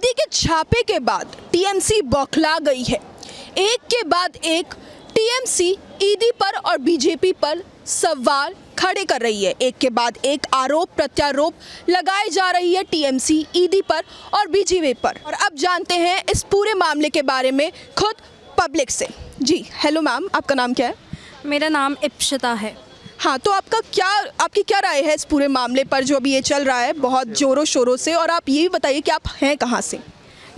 ED के छापे के बाद टीएमसी बौखला गई है। एक के बाद एक टीएमसी ईडी पर और बीजेपी पर सवाल खड़े कर रही है। एक के बाद एक आरोप प्रत्यारोप लगाए जा रही है टीएमसी ईडी पर और बीजेपी पर। और अब जानते हैं इस पूरे मामले के बारे में खुद पब्लिक से। जी हेलो मैम, आपका नाम क्या है? मेरा नाम इप्शिता है। हाँ, तो आपकी क्या राय है इस पूरे मामले पर जो अभी ये चल रहा है बहुत ज़ोरों शोरों से? और आप ये भी बताइए कि आप हैं कहाँ से?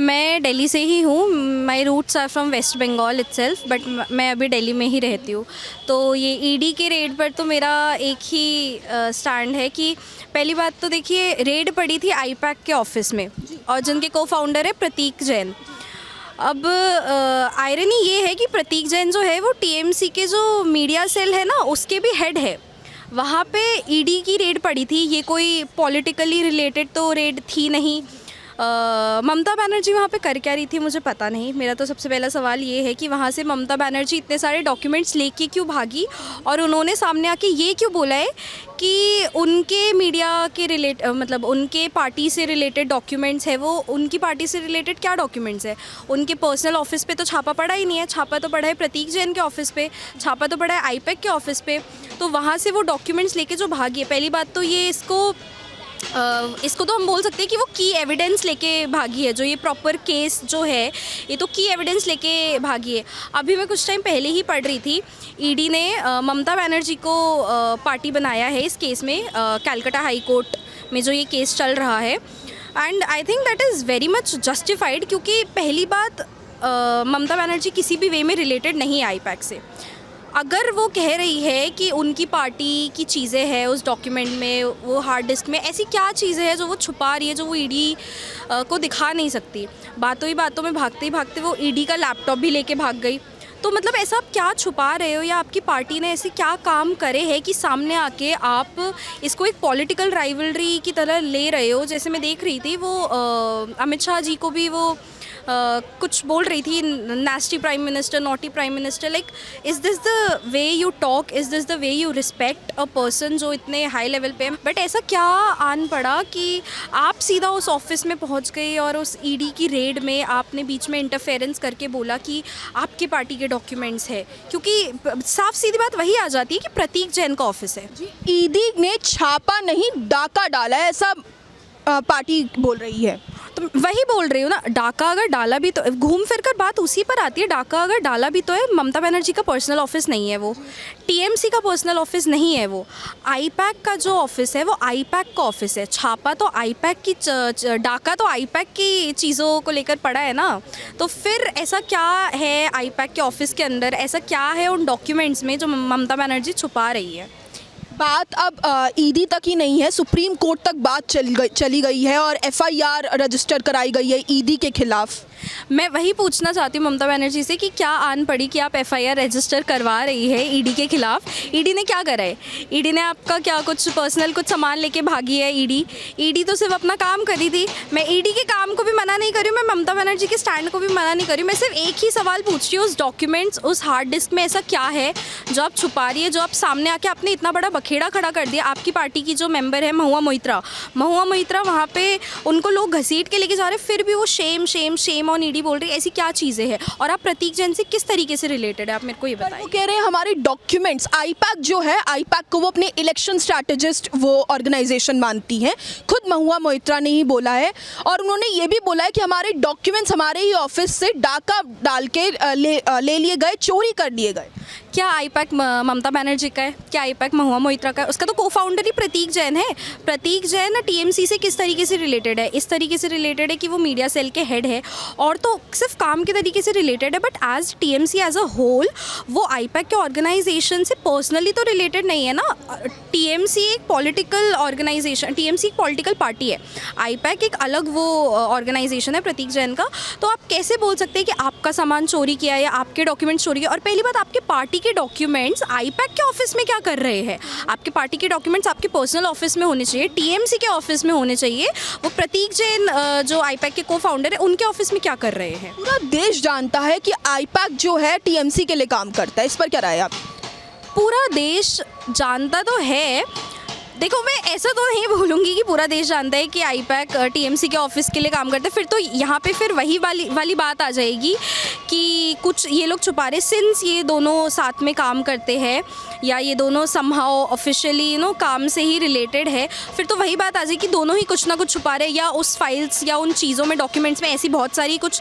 मैं दिल्ली से ही हूँ। My roots are from West Bengal itself, but मैं अभी दिल्ली में ही रहती हूँ। तो ये ईडी के रेड पर तो मेरा एक ही स्टैंड है कि पहली बात तो देखिए, रेड पड़ी थी आईपैक के ऑफिस में और जिनके को फाउंडर है प्रतीक जैन। अब आयरनी ये है कि प्रतीक जैन जो है वो टीएमसी के जो मीडिया सेल है ना उसके भी हेड है। वहाँ पे ईडी की रेड पड़ी थी। ये कोई पॉलिटिकली रिलेटेड तो रेड थी नहीं। ममता बनर्जी वहाँ पे कर क्या रही थी मुझे पता नहीं। मेरा तो सबसे पहला सवाल ये है कि वहाँ से ममता बनर्जी इतने सारे डॉक्यूमेंट्स लेके क्यों भागी और उन्होंने सामने आके ये क्यों बोला है कि उनके मीडिया के मतलब उनके पार्टी से रिलेटेड डॉक्यूमेंट्स है। वो उनकी पार्टी से रिलेटेड क्या डॉक्यूमेंट्स है? उनके पर्सनल ऑफिस पे तो छापा पड़ा ही नहीं है। छापा तो पड़ा है प्रतीक जैन के ऑफिस पे, छापा तो पड़ा है आईपैक के ऑफिस पे। तो वहाँ से वो डॉक्यूमेंट्स लेके जो भागी है, पहली बात तो ये इसको तो हम बोल सकते हैं कि वो की एविडेंस लेके भागी है। जो ये प्रॉपर केस जो है ये तो की एविडेंस लेके भागी है। अभी मैं कुछ टाइम पहले ही पढ़ रही थी, ईडी ने ममता बनर्जी को पार्टी बनाया है इस केस में, कलकत्ता हाई कोर्ट में जो ये केस चल रहा है। And I think that is very much justified, क्योंकि पहली बात ममता बनर्जी किसी भी वे में रिलेटेड नहीं है आईपैक से। अगर वो कह रही है कि उनकी पार्टी की चीज़ें हैं उस डॉक्यूमेंट में, वो हार्ड डिस्क में, ऐसी क्या चीज़ें हैं जो वो छुपा रही है जो वो ईडी को दिखा नहीं सकती? बातों ही बातों में भागते ही भागते वो ईडी का लैपटॉप भी लेके भाग गई। तो मतलब ऐसा आप क्या छुपा रहे हो, या आपकी पार्टी ने ऐसे क्या काम करे हैं कि सामने आके आप इसको एक पॉलिटिकल राइवलरी की तरह ले रहे हो? जैसे मैं देख रही थी वो अमित शाह जी को भी वो कुछ बोल रही थी, nasty prime minister, naughty prime minister. Like, is this the way you talk? Is this the way you respect a person जो इतने हाई लेवल पे है? बट ऐसा क्या आन पड़ा कि आप सीधा उस ऑफिस में पहुंच गए और उस ईडी की रेड में आपने बीच में इंटरफेरेंस करके बोला कि आपके पार्टी के डॉक्यूमेंट्स है? क्योंकि साफ सीधी बात वही आ जाती है कि प्रतीक जैन का ऑफिस है। ईडी ने छापा नहीं डाका डाला है, ऐसा पार्टी बोल रही है। तो वही बोल रही हूँ ना, डाका अगर डाला भी तो घूम फिर कर बात उसी पर आती है। डाका अगर डाला भी तो है, ममता बनर्जी का पर्सनल ऑफिस नहीं है वो, टीएमसी का पर्सनल ऑफिस नहीं है वो। आईपैक का जो ऑफिस है वो आईपैक का ऑफिस है। छापा तो आईपैक की, डाका तो आईपैक की चीज़ों को लेकर पड़ा है ना। तो फिर ऐसा क्या है आईपैक के ऑफिस के अंदर, ऐसा क्या है उन डॉक्यूमेंट्स में जो ममता बनर्जी छुपा रही है? बात अब ईडी तक ही नहीं है, सुप्रीम कोर्ट तक बात चली गई है और एफआईआर रजिस्टर कराई गई है ईडी के खिलाफ। मैं वही पूछना चाहती हूँ ममता बनर्जी से कि क्या आन पड़ी कि आप एफआईआर रजिस्टर करवा रही है ईडी के खिलाफ? ईडी ने क्या करा है? ईडी ने आपका क्या कुछ पर्सनल कुछ सामान लेके भागी है? ईडी तो सिर्फ अपना काम करी थी। मैं ईडी के काम को भी मना नहीं कर रही हूँ, मैं ममता बनर्जी के स्टैंड को भी मना नहीं कर रही हूँ। मैं सिर्फ एक ही सवाल पूछ रही हूँ, उस डॉक्यूमेंट्स, उस हार्ड डिस्क में ऐसा क्या है जो आप छुपा रही है, जो आप सामने आके आपने इतना बड़ा बखेड़ा खड़ा कर दिया? आपकी पार्टी की जो मेंबर है महुआ मोइत्रा, वहाँ पे उनको लोग घसीट के लेके जा रहे हैं, फिर भी वो Shem Shem shame on ED बोल रही है। ऐसी क्या चीज़ें हैं? और आप प्रतीक जैन से किस तरीके से रिलेटेड है, आप मेरे को ये बताइए। वो कह रहे हैं हमारे डॉक्यूमेंट्स, आईपैक जो है, आईपैक को वो अपने इलेक्शन स्ट्रैटेजिस्ट वो ऑर्गेनाइजेशन मानती हैं। खुद महुआ मोइत्रा ने ही बोला है और उन्होंने ये भी बोला है कि हमारे डॉक्यूमेंट्स हमारे ही ऑफिस से डाका डाल के ले लिए गए, चोरी कर लिए गए। क्या आईपैक ममता बनर्जी का है? क्या आईपैक महुआ मोइत्रा का है? उसका तो को फाउंडर ही प्रतीक जैन है। प्रतीक जैन टीएमसी से किस तरीके से रिलेटेड है? इस तरीके से रिलेटेड है कि वो मीडिया सेल के हेड है, और तो सिर्फ काम के तरीके से रिलेटेड है। But as TMC as a whole वो आईपैक के ऑर्गेनाइजेशन से पर्सनली तो रिलेटेड नहीं है ना। टीएमसी एक पॉलिटिकल ऑर्गेनाइजेशन, टीएमसी एक पॉलिटिकल पार्टी है, आईपैक एक अलग वो ऑर्गेनाइजेशन है प्रतीक जैन का। तो आप कैसे बोल सकते हैं कि आपका सामान चोरी किया या आपके डॉक्यूमेंट्स चोरी किया? और पहली बात, आपके पार्टी के डॉक्यूमेंट्स आईपैक के ऑफिस में क्या कर रहे हैं? आपके पार्टी के डॉक्यूमेंट्स आपके पर्सनल ऑफिस में होने चाहिए, टीएमसी के ऑफिस में होने चाहिए। वो प्रतीक जैन जो आईपैक के को फाउंडर है उनके ऑफिस में क्या कर रहे हैं? पूरा देश जानता है कि आईपैक जो है टीएमसी के लिए काम करता है, इस पर क्या राय है आप? पूरा देश जानता तो है। देखो, मैं ऐसा तो नहीं बोलूँगी कि पूरा देश जानता है कि आईपैक टीएमसी के ऑफिस के लिए काम करते हैं। फिर तो यहाँ पे फिर वही वाली बात आ जाएगी कि कुछ ये लोग छुपा रहे, सिंस ये दोनों साथ में काम करते हैं या ये दोनों समहाउ ऑफिशियली काम से ही रिलेटेड है, फिर तो वही बात आ जाएगी कि दोनों ही कुछ ना कुछ छुपा रहे, या उस फाइल्स या उन चीज़ों में, डॉक्यूमेंट्स में ऐसी बहुत सारी कुछ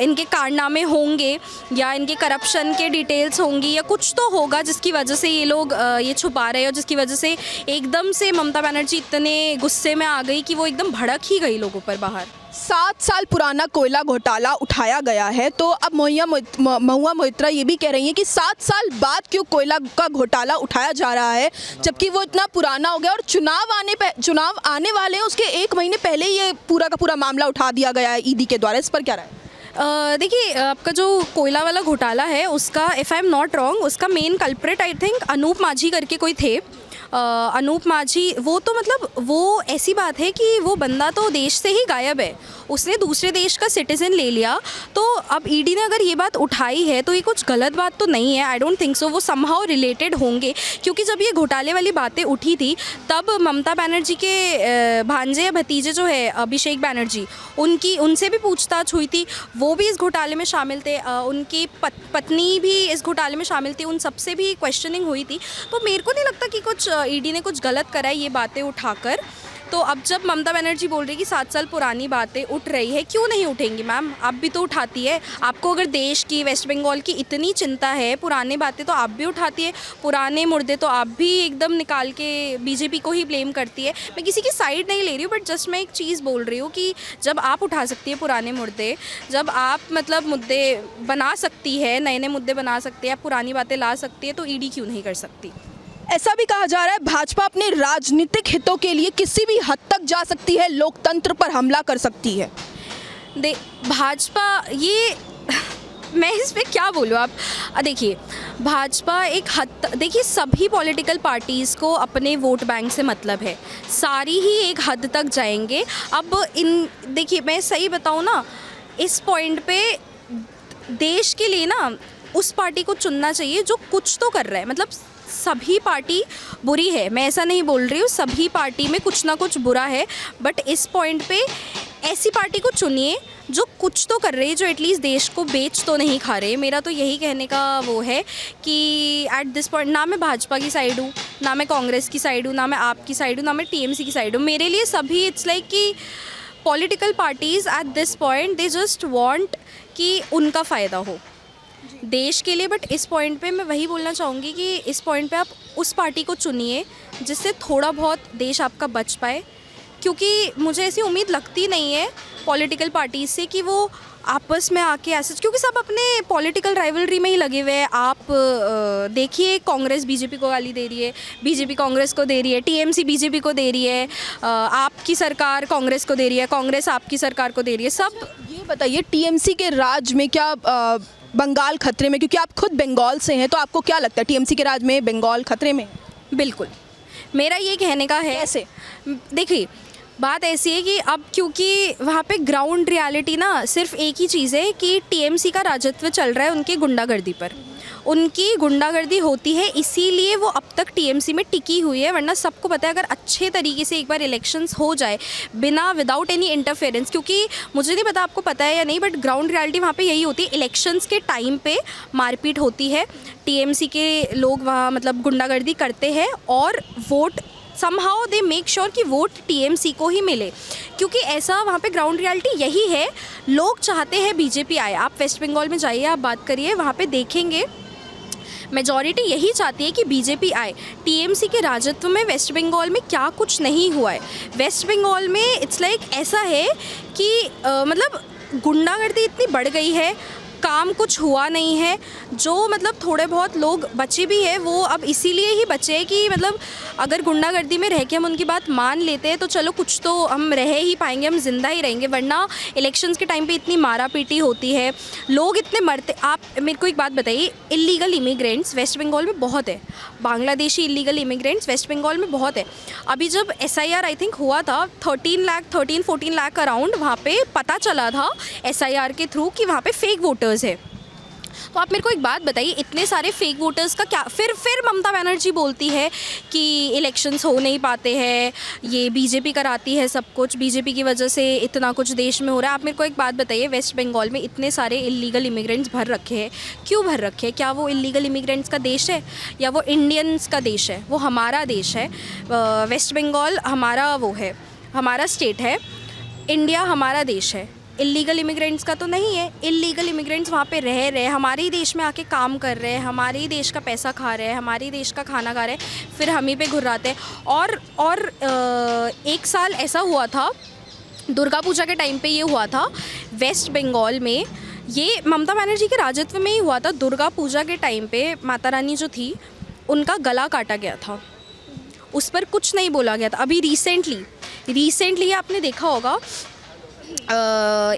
इनके कारनामे होंगे या इनके करप्शन के डिटेल्स होंगी या कुछ तो होगा जिसकी वजह से ये लोग ये छुपा रहे हैं, और जिसकी वजह से एकदम से ममता बनर्जी इतने गुस्से में आ गई कि वो एकदम भड़क ही गई लोगों पर बाहर। 7 साल पुराना कोयला घोटाला उठाया गया है, तो अब महुआ मोइत्रा ये भी कह रही हैं कि 7 साल बाद क्यों कोयला का घोटाला उठाया जा रहा है, जबकि वो इतना पुराना हो गया और चुनाव आने वाले हैं, उसके 1 महीने पहले ये पूरा का पूरा मामला उठा दिया गया है ईडी के द्वारा। इस पर क्या राय है? देखिए, आपका जो कोयला वाला घोटाला है उसका, if I am not wrong, उसका main culprit I think Anoop Majhi करके कोई थे। अनूप माझी, वो तो मतलब वो ऐसी बात है कि वो बंदा तो देश से ही गायब है, उसने दूसरे देश का सिटीज़न ले लिया। तो अब ईडी ने अगर ये बात उठाई है तो ये कुछ गलत बात तो नहीं है, आई डोंट थिंक सो। वो समहाउ रिलेटेड होंगे, क्योंकि जब ये घोटाले वाली बातें उठी थी तब ममता बनर्जी के भांजे या भतीजे जो है अभिषेक बनर्जी, उनसे भी पूछताछ हुई थी, वो भी इस घोटाले में शामिल थे, उनकी पत्नी भी इस घोटाले में शामिल थी, उन सबसे भी क्वेश्चनिंग हुई थी। तो मेरे को नहीं लगता कि कुछ ईडी ने कुछ गलत करा है ये बातें उठाकर। तो अब जब ममता बनर्जी बोल रही है कि 7 साल पुरानी बातें उठ रही है, क्यों नहीं उठेंगी मैम? आप भी तो उठाती है। आपको अगर देश की, वेस्ट बंगाल की इतनी चिंता है, पुरानी बातें तो आप भी उठाती है, पुराने मुर्दे तो आप भी एकदम निकाल के बीजेपी को ही ब्लेम करती है। मैं किसी की साइड नहीं ले रही हूँ, बट जस्ट मैं एक चीज़ बोल रही हूँ कि जब आप उठा सकती है पुराने मुर्दे, जब आप मतलब मुद्दे बना सकती है, नए नए मुद्दे बना सकती है, आप पुरानी बातें ला सकती है, तो ईडी क्यों नहीं कर सकती? ऐसा भी कहा जा रहा है भाजपा अपने राजनीतिक हितों के लिए किसी भी हद तक जा सकती है, लोकतंत्र पर हमला कर सकती है। भाजपा ये मैं इस पे क्या बोलूँ? आप देखिए, भाजपा एक हद, देखिए सभी पॉलिटिकल पार्टीज़ को अपने वोट बैंक से मतलब है, सारी ही एक हद तक जाएंगे। अब देखिए, मैं सही बताऊँ ना, इस पॉइंट पे देश के लिए ना उस पार्टी को चुनना चाहिए जो कुछ तो कर रहा है। मतलब सभी पार्टी बुरी है, मैं ऐसा नहीं बोल रही हूँ, सभी पार्टी में कुछ ना कुछ बुरा है, बट इस पॉइंट पे ऐसी पार्टी को चुनिए जो कुछ तो कर रही है, जो एटलीस्ट देश को बेच तो नहीं खा रहे। मेरा तो यही कहने का वो है कि एट दिस पॉइंट ना मैं भाजपा की साइड हूँ, ना मैं कांग्रेस की साइड हूँ, ना मैं आप की साइड हूँ, ना मैं टीएमसी की साइड हूँ। मेरे लिए सभी, इट्स लाइक कि political parties eight this point they just want कि उनका फ़ायदा हो देश के लिए। बट इस पॉइंट पे मैं वही बोलना चाहूँगी कि इस पॉइंट पे आप उस पार्टी को चुनिए जिससे थोड़ा बहुत देश आपका बच पाए, क्योंकि मुझे ऐसी उम्मीद लगती नहीं है पॉलिटिकल पार्टीज से कि वो आपस में आके ऐसे, क्योंकि सब अपने पॉलिटिकल राइवलरी में ही लगे हुए हैं। आप देखिए, कांग्रेस बीजेपी को गाली दे रही है, बीजेपी कांग्रेस को दे रही है, टीएमसी बीजेपी को दे रही है, आपकी सरकार कांग्रेस को दे रही है, कांग्रेस आपकी सरकार को दे रही है। सब ये बताइए, टीएमसी के राज में क्या बंगाल खतरे में? क्योंकि आप खुद बंगाल से हैं, तो आपको क्या लगता है टीएमसी के राज में बंगाल खतरे में? बिल्कुल, मेरा ये कहने का है। कैसे? देखिए, बात ऐसी है कि अब क्योंकि वहाँ पे ग्राउंड रियलिटी ना सिर्फ एक ही चीज़ है कि टीएमसी का राजत्व चल रहा है उनकी गुंडागर्दी पर, उनकी गुंडागर्दी होती है, इसीलिए वो अब तक टीएमसी में टिकी हुई है। वरना सबको पता है अगर अच्छे तरीके से एक बार इलेक्शंस हो जाए बिना, विदाउट एनी इंटरफेरेंस, क्योंकि मुझे नहीं पता आपको पता है या नहीं, बट ग्राउंड रियलिटी वहाँ पे यही होती है, इलेक्शंस के टाइम पे मारपीट होती है, टीएमसी के लोग वहाँ मतलब गुंडागर्दी करते हैं और vote somehow they make sure कि वोट टीएमसी को ही मिले, क्योंकि ऐसा वहाँ पे ग्राउंड रियलिटी यही है। लोग चाहते हैं बीजेपी आए। आप वेस्ट बंगाल में जाइए, आप बात करिए, वहाँ पे देखेंगे मेजॉरिटी यही चाहती है कि बीजेपी आए। टीएमसी के राजत्व में वेस्ट बंगाल में क्या कुछ नहीं हुआ है। वेस्ट बंगाल में इट्स लाइक ऐसा है कि मतलब गुंडागर्दी इतनी बढ़ गई है, काम कुछ हुआ नहीं है। जो मतलब थोड़े बहुत लोग बचे भी हैं वो अब इसीलिए ही बचे हैं कि मतलब अगर गुंडागर्दी में रह के हम उनकी बात मान लेते हैं तो चलो कुछ तो हम रह ही पाएंगे, हम जिंदा ही रहेंगे, वरना इलेक्शंस के टाइम पे इतनी मारा पीटी होती है, लोग इतने मरते। आप मेरे को एक बात बताइए, इलीगल इमिग्रेंट्स वेस्ट बंगाल में बहुत है, Bangladeshi illegal immigrants West Bengal में बहुत है। अभी जब SIR आई थिंक हुआ था 13-14 लाख अराउंड, वहाँ पे पता चला था SIR के थ्रू कि वहाँ पे फेक वोटर्स है। तो आप मेरे को एक बात बताइए, इतने सारे फेक वोटर्स का क्या फिर ममता बनर्जी बोलती है कि इलेक्शंस हो नहीं पाते हैं, ये बीजेपी कराती है सब कुछ, बीजेपी की वजह से इतना कुछ देश में हो रहा है। आप मेरे को एक बात बताइए, वेस्ट बंगाल में इतने सारे इलीगल इमिग्रेंट्स भर रखे हैं, क्यों भर रखे हैं? क्या वो इलीगल इमिग्रेंट्स का देश है या वो इंडियंस का देश है? वो हमारा देश है। वेस्ट बंगाल हमारा वो है, हमारा स्टेट है, इंडिया हमारा देश है। इलीगल इमिग्रेंट्स का तो नहीं है। इलीगल इमिग्रेंट्स वहाँ पे रह रहे हैं, हमारे ही देश में आके काम कर रहे हैं, हमारे ही देश का पैसा खा रहे हैं, हमारे ही देश का खाना खा रहे हैं, फिर हम ही पे घुर्राते हैं। और एक साल ऐसा हुआ था, दुर्गा पूजा के टाइम पे ये हुआ था वेस्ट बंगाल में, ये ममता बनर्जी के राजत्व में ही हुआ था। दुर्गा पूजा के टाइम पे माता रानी जो थी उनका गला काटा गया था, उस पर कुछ नहीं बोला गया था। अभी रिसेंटली आपने देखा होगा,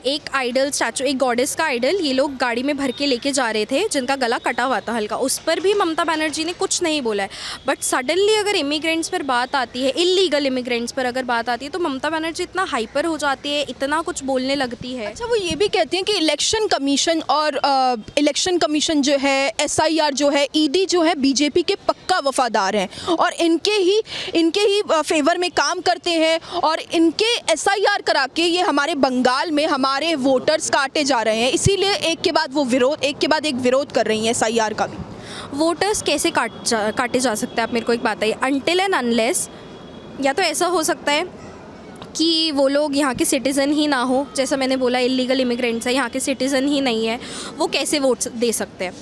एक आइडल स्टैचू, एक गॉडेस का आइडल ये लोग गाड़ी में भर के लेके जा रहे थे, जिनका गला कटा हुआ था हल्का, उस पर भी ममता बनर्जी ने कुछ नहीं बोला है। बट सडनली अगर इमिग्रेंट्स पर बात आती है, इलीगल इमिग्रेंट्स पर अगर बात आती है, तो ममता बनर्जी इतना हाइपर हो जाती है, इतना कुछ बोलने लगती है। अच्छा, वो ये भी कहती हैं कि इलेक्शन कमीशन जो है, SIR जो है, ईडी जो है, बीजेपी के पक्का वफादार हैं और इनके ही फेवर में काम करते हैं और इनके SIR करा के ये हमारे बंगाल में हमारे वोटर्स काटे जा रहे हैं। इसीलिए एक के बाद एक विरोध कर रही हैं SIR का भी। वोटर्स कैसे काटे जा सकते हैं? आप मेरे को एक बात बताइए। अनटिल एंड अनलेस, या तो ऐसा हो सकता है कि वो लोग यहाँ के सिटीज़न ही ना हो, जैसा मैंने बोला इलीगल इमिग्रेंट्स है, यहाँ के सिटीज़न ही नहीं है, वो कैसे वोट दे सकते हैं?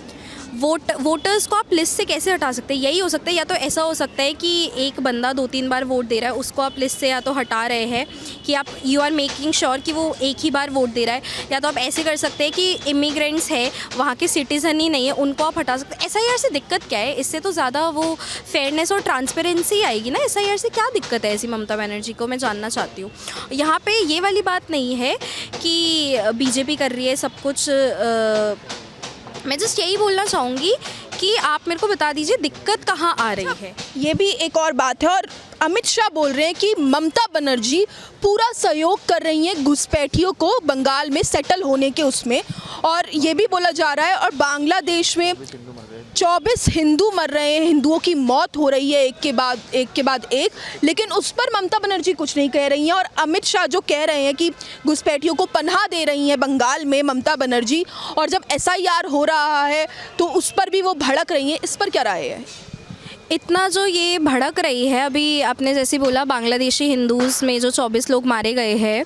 वोटर्स को आप लिस्ट से कैसे हटा सकते हैं? यही हो सकता है, या तो ऐसा हो सकता है कि एक बंदा 2-3 बार वोट दे रहा है, उसको आप लिस्ट से या तो हटा रहे हैं कि आप यू आर मेकिंग श्योर कि वो एक ही बार वोट दे रहा है, या तो आप ऐसे कर सकते हैं कि इमिग्रेंट्स है, वहाँ के सिटीज़न ही नहीं है, उनको आप हटा सकते हैं। SIR से दिक्कत क्या है? इससे तो ज़्यादा वो फेयरनेस और ट्रांसपेरेंसी आएगी ना। SIR से क्या दिक्कत है ऐसी ममता बनर्जी को? मैं जानना चाहती हूँ। यहाँ पे ये वाली बात नहीं है कि बीजेपी कर रही है सब कुछ। मैं जस्ट यही बोलना चाहूँगी कि आप मेरे को बता दीजिए दिक्कत कहाँ आ रही है। ये भी एक और बात है, और अमित शाह बोल रहे हैं कि ममता बनर्जी पूरा सहयोग कर रही हैं घुसपैठियों को बंगाल में सेटल होने के उसमें, और ये भी बोला जा रहा है, और बांग्लादेश में 24 हिंदू मर रहे हैं, हिंदुओं की मौत हो रही है एक के बाद एक, लेकिन उस पर ममता बनर्जी कुछ नहीं कह रही हैं। और अमित शाह जो कह रहे हैं कि घुसपैठियों को पनाह दे रही हैं बंगाल में ममता बनर्जी, और जब SIR हो रहा है तो उस पर भी वो भड़क रही हैं। इस पर क्या राय है? इतना जो ये भड़क रही है, अभी आपने जैसे बोला बांग्लादेशी हिंदूज़ में जो 24 लोग मारे गए हैं,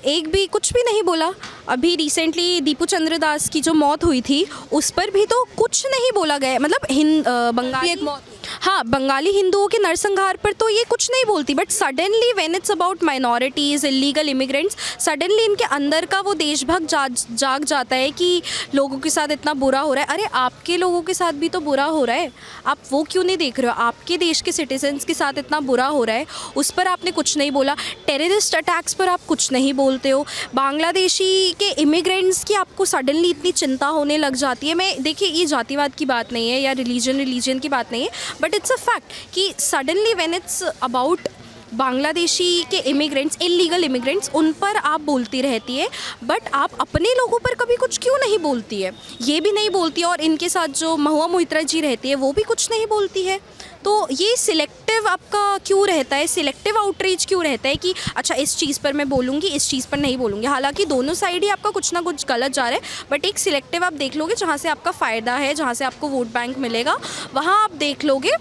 एक भी कुछ भी नहीं बोला। अभी रिसेंटली दीपू चंद्र दास की जो मौत हुई थी उस पर भी तो कुछ नहीं बोला गया। मतलब बंगाली एक मौत, हाँ, बंगाली हिंदुओं के नरसंहार पर तो ये कुछ नहीं बोलती, but suddenly when it's about minorities, illegal immigrants, suddenly इनके अंदर का वो देशभक्त जाग जाता है कि लोगों के साथ इतना बुरा हो रहा है। अरे आपके लोगों के साथ भी तो बुरा हो रहा है, आप वो क्यों नहीं देख रहे हो? आपके देश के सिटीजन्स के साथ इतना बुरा हो रहा है, उस पर आपने कुछ नहीं बोला। टेररिस्ट अटैक्स पर आप कुछ नहीं बोलते हो। बांग्लादेशी के इमिग्रेंट्स की आपको सडनली इतनी चिंता होने लग जाती है। मैं देखिए, ये जातिवाद की बात नहीं है या रिलीजन की बात नहीं है, बट इट्स अ फैक्ट कि suddenly when it's about Bangladeshi के इमिग्रेंट्स, इलीगल इमिग्रेंट्स, उन पर आप बोलती रहती है, बट आप अपने लोगों पर कभी कुछ क्यों नहीं बोलती है? ये भी नहीं बोलती है, और इनके साथ जो महुआ मोहित्रा जी रहती है वो भी कुछ नहीं बोलती है। तो ये सिलेक्टिव आपका क्यों रहता है? सिलेक्टिव आउटरीच क्यों रहता है कि अच्छा इस चीज़ पर मैं बोलूँगी, इस चीज़ पर नहीं बोलूँगी? हालांकि दोनों साइड ही आपका कुछ ना कुछ गलत जा रहा है, बट एक सिलेक्टिव आप देख लोगे जहाँ से आपका फ़ायदा है, जहाँ से आपको वोट बैंक मिलेगा, वहाँ आप देख लोगे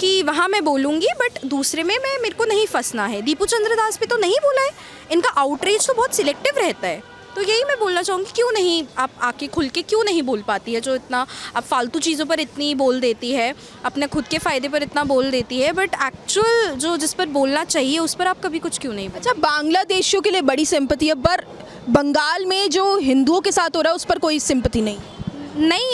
कि वहाँ मैं बोलूँगी, बट दूसरे में मेरे को नहीं फंसना है। दीपू चंद्र दास पे तो नहीं बोला है, इनका आउटरीच तो बहुत सिलेक्टिव रहता है। तो यही मैं बोलना चाहूँगी, क्यों नहीं आप आके खुल के क्यों नहीं बोल पाती है? जो इतना आप फालतू चीज़ों पर इतनी बोल देती है, अपने खुद के फ़ायदे पर इतना बोल देती है, बट एक्चुअल जो जिस पर बोलना चाहिए उस पर आप कभी कुछ क्यों नहीं? अच्छा, बांग्लादेशियों के लिए बड़ी सिंपैथी है, पर बंगाल में जो हिंदुओं के साथ हो रहा है उस पर कोई सिंपैथी नहीं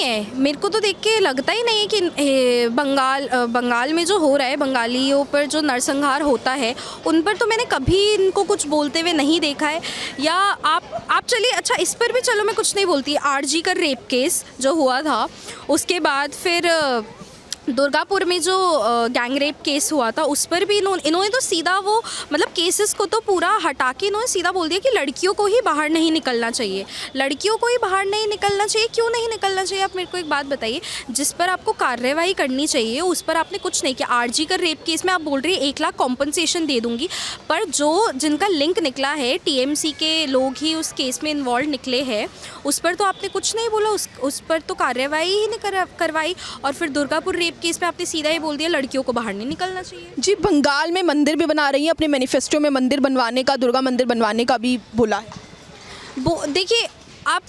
है। मेरे को तो देख के लगता ही नहीं है कि बंगाल में जो हो रहा है, बंगालियों पर जो नरसंहार होता है, उन पर तो मैंने कभी इनको कुछ बोलते हुए नहीं देखा है। या आप चलिए, अच्छा इस पर भी चलो मैं कुछ नहीं बोलती। RG का रेप केस जो हुआ था, उसके बाद फिर दुर्गापुर में जो गैंग रेप केस हुआ था उस पर भी इन्होंने तो सीधा वो मतलब केसेस को तो पूरा हटा के इन्होंने सीधा बोल दिया कि लड़कियों को ही बाहर नहीं निकलना चाहिए, लड़कियों को ही बाहर नहीं निकलना चाहिए। क्यों नहीं निकलना चाहिए? आप मेरे को एक बात बताइए, जिस पर आपको कार्रवाई करनी चाहिए उस पर आपने कुछ नहीं किया। आरजी कर रेप केस में आप बोल रही है 1 लाख कॉम्पनसेशन दे दूंगी, पर जो जिनका लिंक निकला है टीएमसी के लोग ही उस केस में इन्वॉल्व निकले हैं, उस पर तो आपने कुछ नहीं बोला, उस पर तो कार्रवाई ही नहीं करवाई। और फिर दुर्गापुर रेप केस में आपने सीधा ही बोल दिया लड़कियों को बाहर नहीं निकलना चाहिए। जी, बंगाल में मंदिर भी बना रही हैं, अपने मैनिफेस्टो में मंदिर बनवाने का, दुर्गा मंदिर बनवाने का भी बोला है। देखिए, आप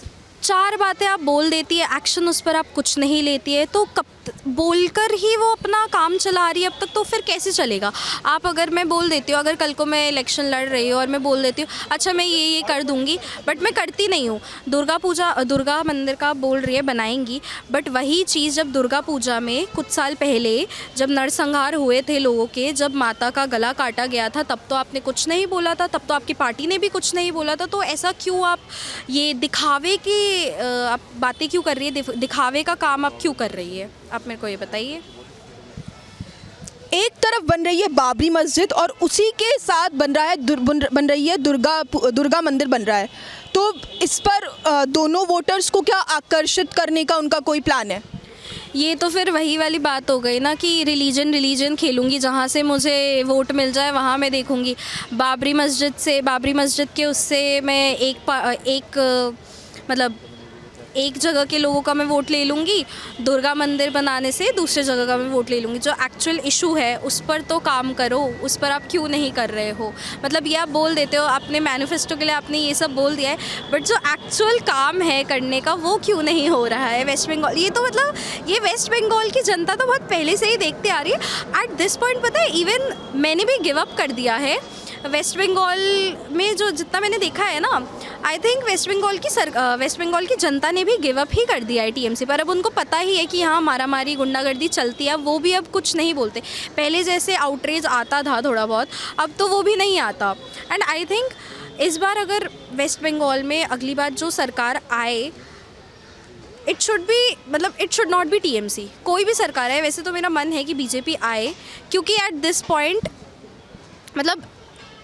4 बातें आप बोल देती है, एक्शन उस पर आप कुछ नहीं लेती है, तो कब बोलकर ही वो अपना काम चला रही है अब तक, तो फिर कैसे चलेगा? आप अगर मैं बोल देती हूँ, अगर कल को मैं इलेक्शन लड़ रही हूँ और मैं बोल देती हूँ अच्छा मैं ये कर दूँगी, बट मैं करती नहीं हूँ। दुर्गा मंदिर का बोल रही है बनाएंगी, बट वही चीज़ जब दुर्गा पूजा में कुछ साल पहले जब नरसंहार हुए थे लोगों के, जब माता का गला काटा गया था, तब तो आपने कुछ नहीं बोला था, तब तो आपकी पार्टी ने भी कुछ नहीं बोला था। तो ऐसा क्यों आप ये दिखावे की आप बातें क्यों कर रही है? दिखावे का काम आप क्यों कर रही है? आप मेरे को ये बताइए। एक तरफ बन रही है बाबरी मस्जिद और उसी के साथ बन रही है दुर्गा मंदिर बन रहा है, तो इस पर दोनों वोटर्स को क्या आकर्षित करने का उनका कोई प्लान है? ये तो फिर वही वाली बात हो गई ना कि रिलीजन खेलूँगी, जहाँ से मुझे वोट मिल जाए वहाँ मैं देखूँगी। बाबरी मस्जिद के उससे मैं एक जगह के लोगों का मैं वोट ले लूँगी, दुर्गा मंदिर बनाने से दूसरे जगह का मैं वोट ले लूँगी। जो एक्चुअल इशू है उस पर तो काम करो, उस पर आप क्यों नहीं कर रहे हो? मतलब ये आप बोल देते हो, अपने मैनिफेस्टो के लिए आपने ये सब बोल दिया है, बट जो एक्चुअल काम है करने का वो क्यों नहीं हो रहा है? वेस्ट बंगाल, ये तो मतलब ये वेस्ट बंगाल की जनता तो बहुत पहले से ही देखते आ रही है। एट दिस पॉइंट पता है, इवन मैंने भी गिव अप कर दिया है। वेस्ट बंगाल में जो जितना मैंने देखा है ना, आई थिंक वेस्ट बंगाल की जनता ने भी गिव अप ही कर दिया है टीएमसी पर। अब उनको पता ही है कि हाँ मारामारी गुंडागर्दी चलती है, वो भी अब कुछ नहीं बोलते। पहले जैसे आउटरीच आता था थोड़ा बहुत, अब तो वो भी नहीं आता। एंड आई थिंक इस बार अगर वेस्ट बंगाल में अगली बार जो सरकार आए, it should not be TMC, कोई भी सरकार है। वैसे तो मेरा मन है कि बीजेपी आए, क्योंकि एट दिस पॉइंट मतलब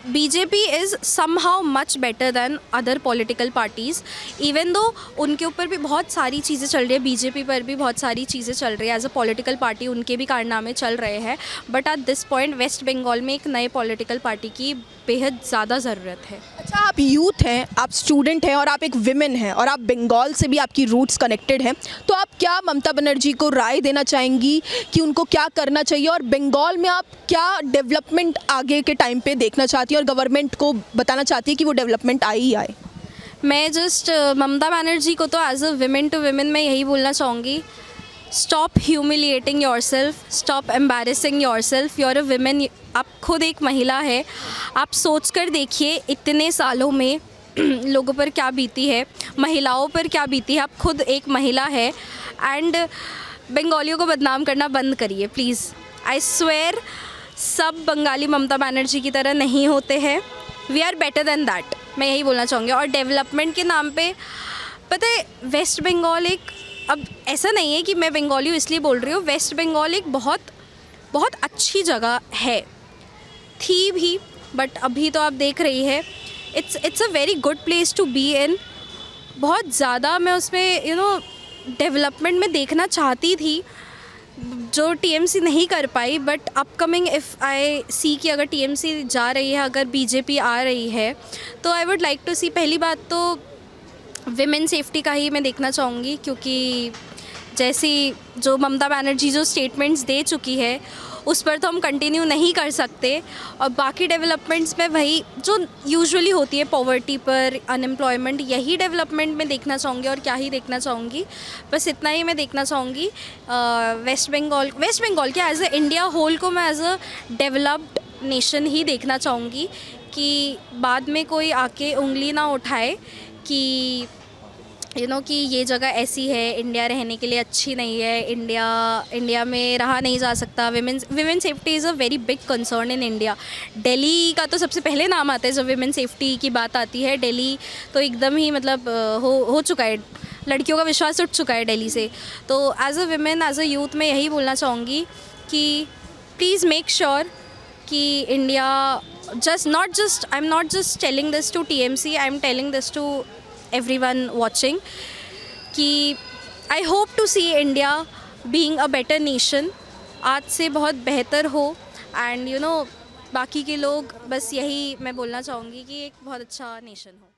BJP is somehow much better than other political parties, even though उनके ऊपर भी बहुत सारी चीज़ें चल रही है, BJP पर भी बहुत सारी चीज़ें चल रही है एज अ पॉलिटिकल पार्टी, उनके भी कारनामे चल रहे हैं। But at this point West Bengal में एक नए पॉलिटिकल पार्टी की बेहद ज़्यादा ज़रूरत है। अच्छा, आप यूथ हैं, आप स्टूडेंट हैं और आप एक विमेन हैं और आप बंगाल से भी आपकी रूट्स कनेक्टेड हैं, तो आप क्या ममता बनर्जी को राय देना चाहेंगी कि उनको क्या करना चाहिए, और बंगाल में आप क्या डेवलपमेंट आगे के टाइम पे देखना चाहती हैं और गवर्नमेंट को बताना चाहती है कि वो डेवलपमेंट आए ही आए? मैं जस्ट ममता बनर्जी को तो as a women to women मैं यही बोलना चाहूँगी, stop humiliating yourself, stop embarrassing yourself. You're a women, आप खुद एक महिला है। आप सोच कर देखिए इतने सालों में लोगों पर क्या बीती है, महिलाओं पर क्या बीती है। आप खुद एक महिला है। एंड बंगालियों को बदनाम करना बंद करिए प्लीज़। आई स्वेयर सब बंगाली ममता बनर्जी की तरह नहीं होते हैं। We are better than that, मैं यही बोलना चाहूँगी। और डेवलपमेंट के नाम पे पता है वेस्ट बंगाल एक, अब ऐसा नहीं है कि मैं बंगाली हूँ इसलिए बोल रही हूँ, वेस्ट बंगाल एक बहुत बहुत अच्छी जगह है, थी भी, बट अभी तो आप देख रही है it's a very good place to be in. बहुत ज़्यादा मैं उसमें डेवलपमेंट में देखना चाहती थी जो टीएमसी नहीं कर पाई। बट अपकमिंग इफ़ आई सी कि अगर टीएमसी जा रही है, अगर बीजेपी आ रही है, तो आई वुड लाइक टू सी, पहली बात तो विमेन सेफ्टी का ही मैं देखना चाहूँगी, क्योंकि जैसी जो ममता बनर्जी जो स्टेटमेंट्स दे चुकी है उस पर तो हम कंटिन्यू नहीं कर सकते। और बाकी डेवलपमेंट्स में वही जो यूजुअली होती है, पॉवर्टी पर, अनएम्प्लॉयमेंट, यही डेवलपमेंट में देखना चाहूँगी। और क्या ही देखना चाहूँगी, बस इतना ही मैं देखना चाहूँगी। वेस्ट बंगाल के एज अ इंडिया होल को मैं एज अ डेवलप्ड नेशन ही देखना चाहूँगी, कि बाद में कोई आके उंगली ना उठाए कि कि ये जगह ऐसी है, इंडिया रहने के लिए अच्छी नहीं है, इंडिया में रहा नहीं जा सकता। Women safety is a very big concern in India. Delhi का तो सबसे पहले नाम आता है जब विमेन सेफ्टी की बात आती है। दिल्ली तो एकदम ही मतलब हो चुका है लड़कियों का विश्वास उठ चुका है दिल्ली से। तो as a women, as a youth, मैं यही बोलना चाहूँगी कि प्लीज़ मेक श्योर कि India I am not just telling this to TMC, I am telling this to everyone watching कि I hope to see India being a better nation, आज से बहुत बेहतर हो। एंड बाकी के लोग, बस यही मैं बोलना चाहूँगी कि एक बहुत अच्छा नेशन हो।